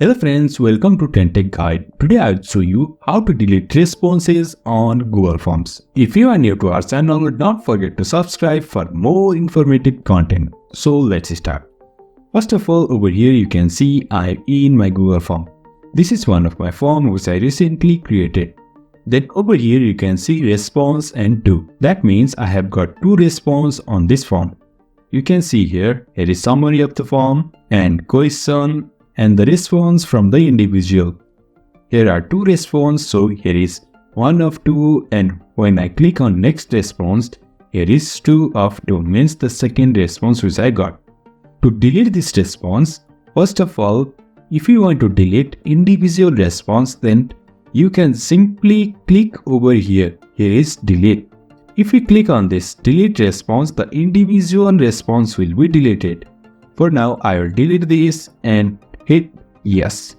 Hello friends, welcome to TrendTechGuide. Today I will show you how to delete responses on Google Forms. If you are new to our channel, don't forget to subscribe for more informative content. So let's start. First of all, over here you can see I am in my Google Form. This is one of my form which I recently created. Then over here you can see response and do. That means I have got two response on this form. You can see here is summary of the form and question and the response from the individual. Here are two response, so here is 1 of 2, and when I click on next response, here is 2 of 2, means the second response which I got. To delete this response, first of all, if you want to delete individual response, then you can simply click over here. Here is delete. If you click on this delete response, the individual response will be deleted. For now, I will delete this and hit yes.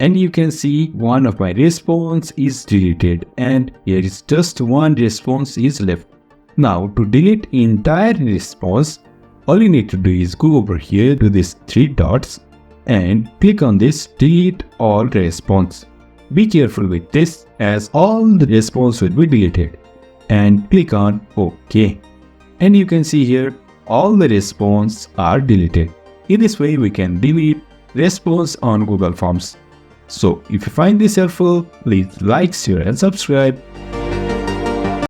And you can see one of my response is deleted and here is just one response is left. Now to delete entire response, all you need to do is go over here to this 3 dots and click on this delete all response. Be careful with this as all the response will be deleted, and click on OK. And you can see here all the response are deleted. In this way we can delete response on Google Forms. So if you find this helpful, please like, share and subscribe.